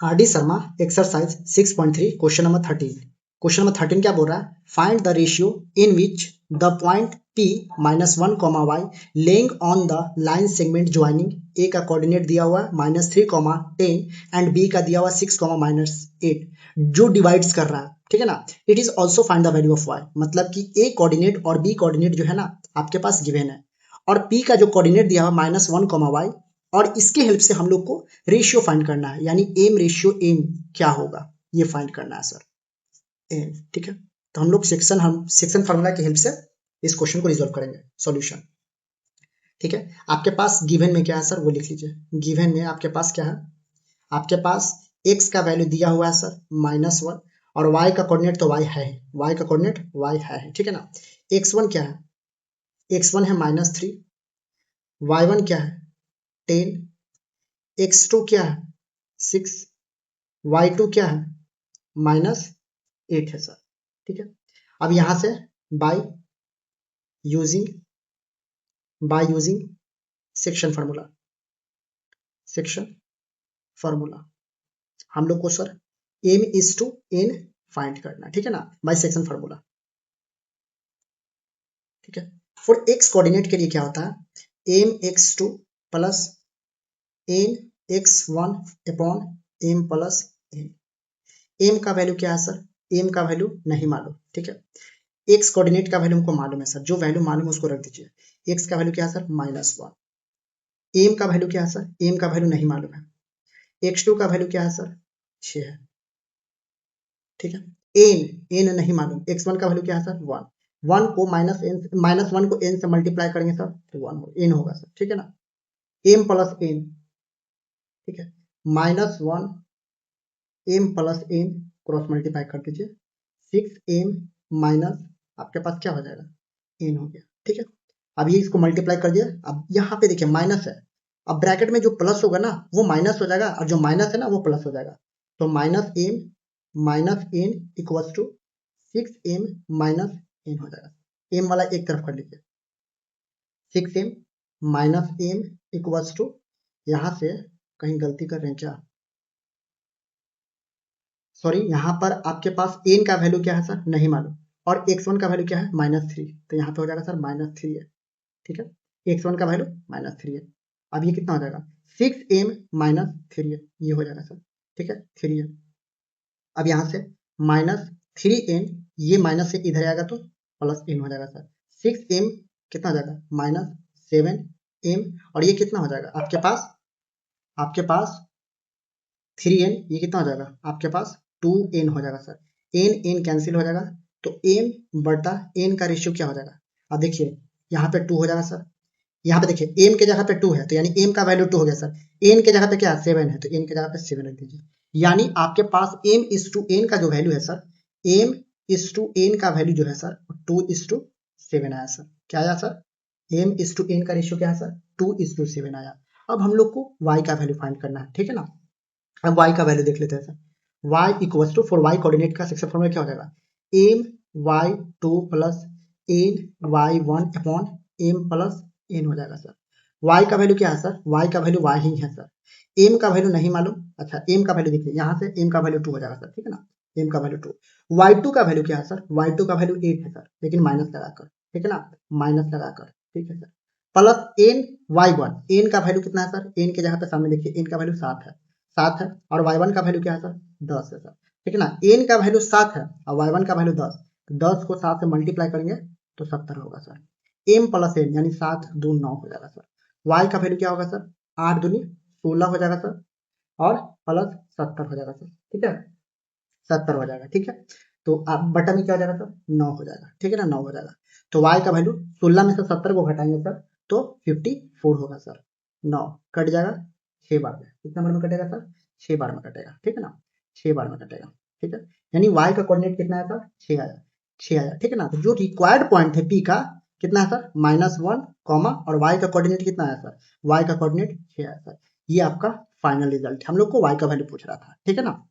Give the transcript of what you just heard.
Are D Sharma exercise 6.3 question number 13। Question number 13 क्या बोल रहा है? Find the ratio in which the point P -1, y lying on the line segment joining A का coordinate दिया हुआ है -3, 10 एंड बी का दिया हुआ 6, -8 जो डिवाइड्स कर रहा है, ठीक है ना। It is also find the value of y, मतलब कि ए कोऑर्डिनेट और बी कोऑर्डिनेट जो है ना आपके पास गिवन है, और P का जो कोऑर्डिनेट दिया हुआ -1, y, और इसके हेल्प से हम लोग को रेशियो फाइंड करना है, यानी एम रेशियो एम क्या होगा ये फाइंड करना है सर एम, ठीक है। तो हम लोग सेक्शन फार्मूला की हेल्प से इस क्वेश्चन को रिजॉल्व करेंगे। सॉल्यूशन, ठीक है। आपके पास गिवन में क्या है सर वो लिख लीजिए। गिवन में आपके पास क्या है? आपके पास x का वैल्यू दिया हुआ है सर -1, और y का कोऑर्डिनेट तो y है, y का कोऑर्डिनेट y है, ठीक है ना। x1 क्या है? x1 है -3, y1 क्या है 10, x2 क्या है 6, y2 क्या है -8 है सर, ठीक है। अब यहां से बाय यूजिंग सेक्शन फार्मूला हम लोग को sir m is to n find करना, ठीक है ना, बाय सेक्शन फार्मूला, ठीक है। फॉर x कोऑर्डिनेट के लिए क्या होता है? mx2 plus nx1 upon m plus n। m का वैल्यू क्या है सर? m का वैल्यू नहीं मालूम, ठीक है। x कोऑर्डिनेट का वैल्यू हमको मालूम है सर, जो वैल्यू मालूम है उसको रख दीजिए। x का वैल्यू क्या है सर? -1। m का वैल्यू क्या है सर? m का वैल्यू नहीं मालूम है। x2 का वैल्यू क्या है सर? 6 है, ठीक है। n नहीं मालूम। x1 का वैल्यू क्या है सर? 1। 1 को -1 को n से मल्टीप्लाई करेंगे सर तो 1 n होगा सर, ठीक है ना। m प्लस n, ठीक है, -1 m plus n cross multiply कर दीजिए, 6m माइनस आपके पास क्या हो जाएगा? n हो गया, ठीक है। अब ये इसको मल्टीप्लाई कर दिया। अब यहाँ पे देखिए माइनस है, अब ब्रैकेट में जो प्लस होगा ना वो माइनस हो जाएगा, और जो माइनस है ना वो प्लस हो जाएगा। तो -m minus n equals to 6m minus n हो जाएगा। m वाला एक तरफ कर लीजिए, 6m minus m equals to, यहाँ से कहीं गलती कर रहे हैं क्या? सॉरी, यहाँ पर आपके पास n का वैल्यू क्या है सर? नहीं मालूम, और x1 का वैल्यू क्या है? -3, तो यहाँ पे हो जाएगा सर -3 है, ठीक है। x1 का वैल्यू -3 है। अब ये कितना हो जाएगा? 6m माइनस 3 है, ये हो जाएगा सर, ठीक है, 3 है। अब यहाँ से -3n, ये माइनस से इधर आएगा तो प्लस n हो जाएगा सर। 6m कितना हो जाएगा? -7m, और ये कितना हो जाएगा आपके पास 3n, ये कितना हो जाएगा आपके पास? 2n हो जाएगा सर। n कैंसिल हो जाएगा, तो m बटा n का रेशियो क्या हो जाएगा? अब देखिए यहाँ पे 2 हो जाएगा सर, यहाँ पे देखिए m के जगह पे 2 है तो यानी m का वैल्यू 2 हो गया सर। n के जगह पे क्या है? 7 है, तो n के जगह पे 7 रख दीजिए। यानी आपके पास m इज टू n का जो वैल्यू है sir, m is to n का वैल्यू जो है सर 2:7 आया सर। क्या आया sir? m is to n का रेशियो क्या है सर? 2:7 आया। अब हम लोग को y का वैल्यू फाइंड करना है, ठीक है ना। अब y का वैल्यू देख लेते हैं sir. y equals to, for y coordinate का सेक्शन फॉर्मूला क्या हो जाएगा? m y2 plus n y1 upon m plus n हो जाएगा सर। y का वैल्यू क्या है सर? y का वैल्यू y ही है सर। m का वैल्यू नहीं मालूम। अच्छा, m का वैल्यू देखिए, यहाँ से m का वैल्यू 2 हो जाएगा सर, ठीक है ना। m का वैल्यू 2। y2 का वैल्यू क्या है सर? y2 का वैल्यू 8 है सर, लेकिन माइनस लगाकर, ठीक है ना, माइनस लगाकर, ठीक है sir. Plus n y1, n का वैल्यू कितना है सर? n के जगह पे सामने देखिए n का वैल्यू 7 है, और y1 का वैल्यू क्या है सर? 10 है सर, ठीक है ना। n का वैल्यू 7 है और y1 का वैल्यू 10, तो 10 को 7 से मल्टीप्लाई करेंगे तो 70 होगा सर। m प्लस n यानी 7 2 9 हो जाएगा सर। y का वैल्यू क्या होगा सर? 8 दूनी 16 हो जाएगा सर, और प्लस 70 हो जाएगा सर, ठीक है, 70 हो जाएगा, ठीक है। तो आप बटा में क्या हो जाएगा सर? 9 हो जाएगा, ठीक है ना, 9 हो जाएगा। तो y का वैल्यू 16 में से 70 को घटाएंगे सर तो 54 होगा सर। 9 कट जाएगा 6 बार में, कितना बार में कटेगा सर? 6 बार में कटेगा, ठीक है ना, 6 बार में कटेगा, ठीक है। यानी y का कोऑर्डिनेट कितना है सर? 6 आया, 6 आया, ठीक है ना। तो जो रिक्वायर्ड पॉइंट है p का कितना है सर? -1, और y का कोऑर्डिनेट कितना आया सर? y का कोऑर्डिनेट 6 आया सर। ये आपका फाइनल रिजल्ट, हम लोग को y का वैल्यू पूछ रहा था, ठीक है ना।